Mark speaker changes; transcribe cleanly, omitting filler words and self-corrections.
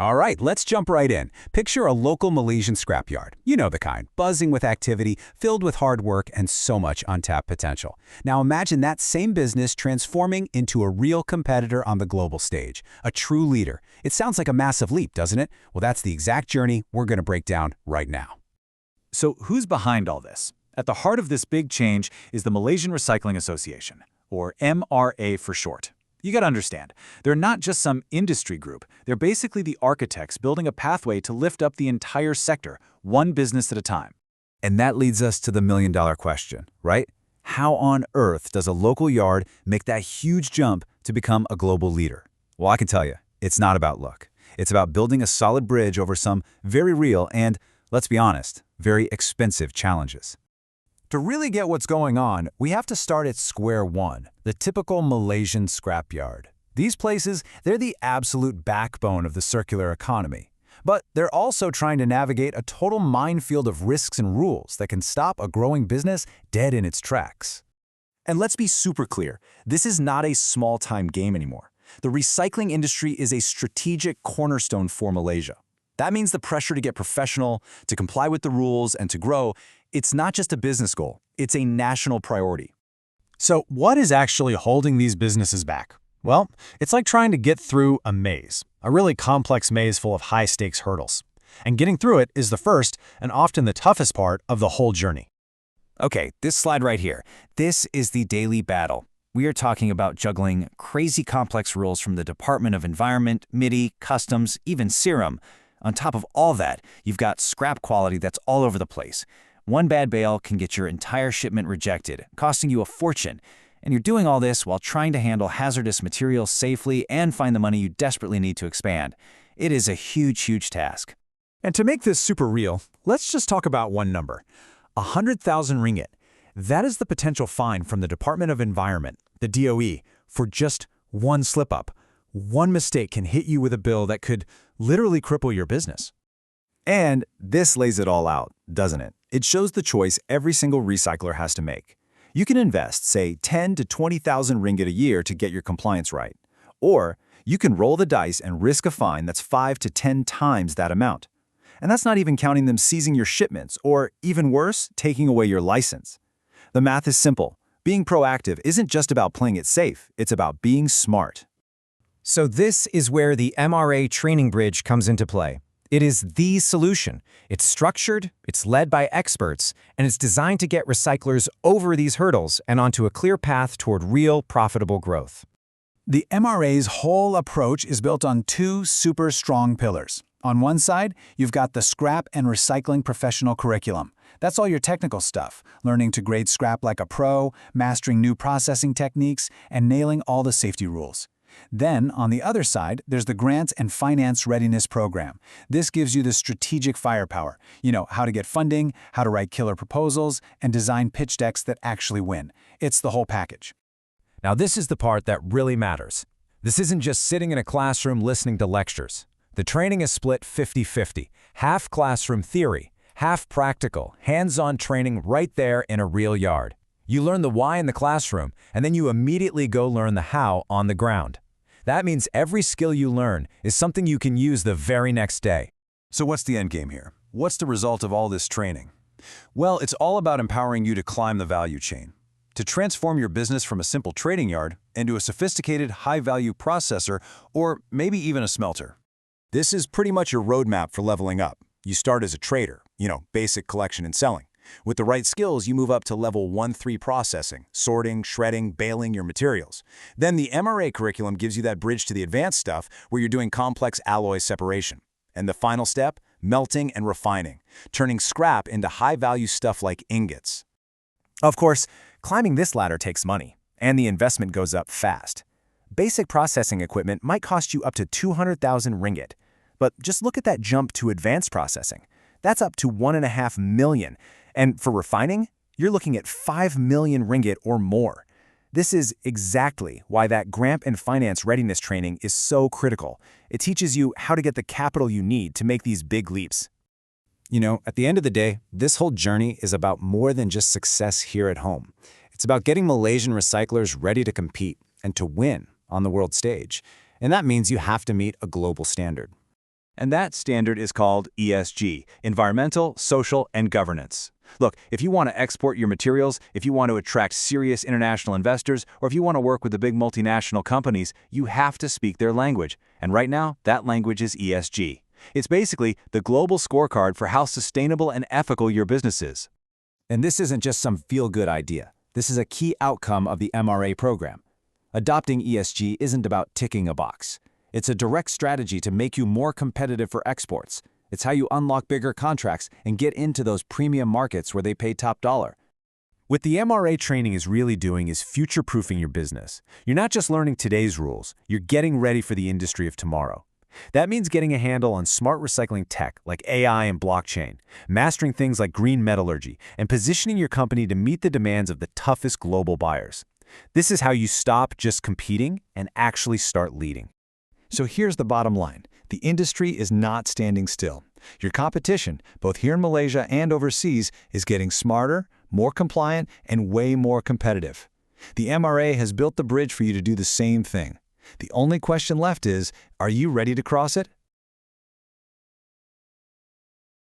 Speaker 1: All right, let's jump right in. Picture a local Malaysian scrapyard. You know the kind, buzzing with activity, filled with hard work, and so much untapped potential. Now imagine that same business transforming into a real competitor on the global stage, a true leader. It sounds like a massive leap, doesn't it? Well, that's the exact journey we're going to break down right now.
Speaker 2: So who's behind all this? At the heart of this big change is the Malaysian Recycling Association, or MRA for short. You gotta understand, they're not just some industry group. They're basically the architects building a pathway to lift up the entire sector, one business at a time.
Speaker 1: And that leads us to the million-dollar question, right? How on earth does a local yard make that huge jump to become a global leader? Well, I can tell you, it's not about luck. It's about building a solid bridge over some very real and, let's be honest, very expensive challenges. To really get what's going on, we have to start at square one, the typical Malaysian scrapyard. These places, they're the absolute backbone of the circular economy. But they're also trying to navigate a total minefield of risks and rules that can stop a growing business dead in its tracks.
Speaker 3: And let's be super clear, this is not a small-time game anymore. The recycling industry is a strategic cornerstone for Malaysia. That means the pressure to get professional, to comply with the rules, and to grow, it's not just a business goal, it's a national priority.
Speaker 4: So what is actually holding these businesses back? Well, it's like trying to get through a maze, a really complex maze full of high-stakes hurdles. And getting through it is the first and often the toughest part of the whole journey.
Speaker 3: Okay, this slide right here, this is the daily battle. We are talking about juggling crazy complex rules from the Department of Environment, MITI, Customs, even SIRIM. On top of all that, you've got scrap quality that's all over the place. One bad bale can get your entire shipment rejected, costing you a fortune. And you're doing all this while trying to handle hazardous materials safely and find the money you desperately need to expand. It is a huge, huge task.
Speaker 4: And to make this super real, let's just talk about one number. 100,000 ringgit. That is the potential fine from the Department of Environment, the DOE, for just one slip-up. One mistake can hit you with a bill that could literally cripple your business.
Speaker 3: And this lays it all out, doesn't it? It shows the choice every single recycler has to make. You can invest, say, 10 to 20,000 ringgit a year to get your compliance right. Or you can roll the dice and risk a fine that's 5 to 10 times that amount. And that's not even counting them seizing your shipments or, even worse, taking away your license. The math is simple. Being proactive isn't just about playing it safe, it's about being smart.
Speaker 5: So this is where the MRA training bridge comes into play. It is the solution. It's structured, it's led by experts, and it's designed to get recyclers over these hurdles and onto a clear path toward real, profitable growth.
Speaker 1: The MRA's whole approach is built on two super strong pillars. On one side, you've got the Scrap and Recycling Professional Curriculum. That's all your technical stuff, learning to grade scrap like a pro, mastering new processing techniques, and nailing all the safety rules. Then, on the other side, there's the Grant and Finance Readiness Program. This gives you the strategic firepower. You know, how to get funding, how to write killer proposals, and design pitch decks that actually win. It's the whole package.
Speaker 5: Now this is the part that really matters. This isn't just sitting in a classroom listening to lectures. The training is split 50-50, half classroom theory, half practical, hands-on training right there in a real yard. You learn the why in the classroom, and then you immediately go learn the how on the ground. That means every skill you learn is something you can use the very next day.
Speaker 6: So what's the end game here? What's the result of all this training? Well, it's all about empowering you to climb the value chain, to transform your business from a simple trading yard into a sophisticated, high-value processor, or maybe even a smelter. This is pretty much your roadmap for leveling up. You start as a trader, basic collection and selling. With the right skills, you move up to level 1-3 processing, sorting, shredding, baling your materials. Then the MRA curriculum gives you that bridge to the advanced stuff where you're doing complex alloy separation. And the final step, melting and refining, turning scrap into high-value stuff like ingots.
Speaker 3: Of course, climbing this ladder takes money, and the investment goes up fast. Basic processing equipment might cost you up to 200,000 ringgit. But just look at that jump to advanced processing. That's up to 1.5 million. And for refining, you're looking at 5 million ringgit or more. This is exactly why that Grant and Finance Readiness training is so critical. It teaches you how to get the capital you need to make these big leaps.
Speaker 1: At the end of the day, this whole journey is about more than just success here at home. It's about getting Malaysian recyclers ready to compete and to win on the world stage. And that means you have to meet a global standard.
Speaker 2: And that standard is called ESG, Environmental, Social, and Governance. Look, if you want to export your materials, if you want to attract serious international investors, or if you want to work with the big multinational companies, you have to speak their language. And right now, that language is ESG. It's basically the global scorecard for how sustainable and ethical your business is.
Speaker 5: And this isn't just some feel-good idea. This is a key outcome of the MRA program. Adopting ESG isn't about ticking a box. It's a direct strategy to make you more competitive for exports. It's how you unlock bigger contracts and get into those premium markets where they pay top dollar. What the MRA training is really doing is future-proofing your business. You're not just learning today's rules, you're getting ready for the industry of tomorrow. That means getting a handle on smart recycling tech like AI and blockchain, mastering things like green metallurgy, and positioning your company to meet the demands of the toughest global buyers. This is how you stop just competing and actually start leading.
Speaker 4: So here's the bottom line. The industry is not standing still. Your competition, both here in Malaysia and overseas, is getting smarter, more compliant, and way more competitive. The MRA has built the bridge for you to do the same thing. The only question left is, are you ready to cross it?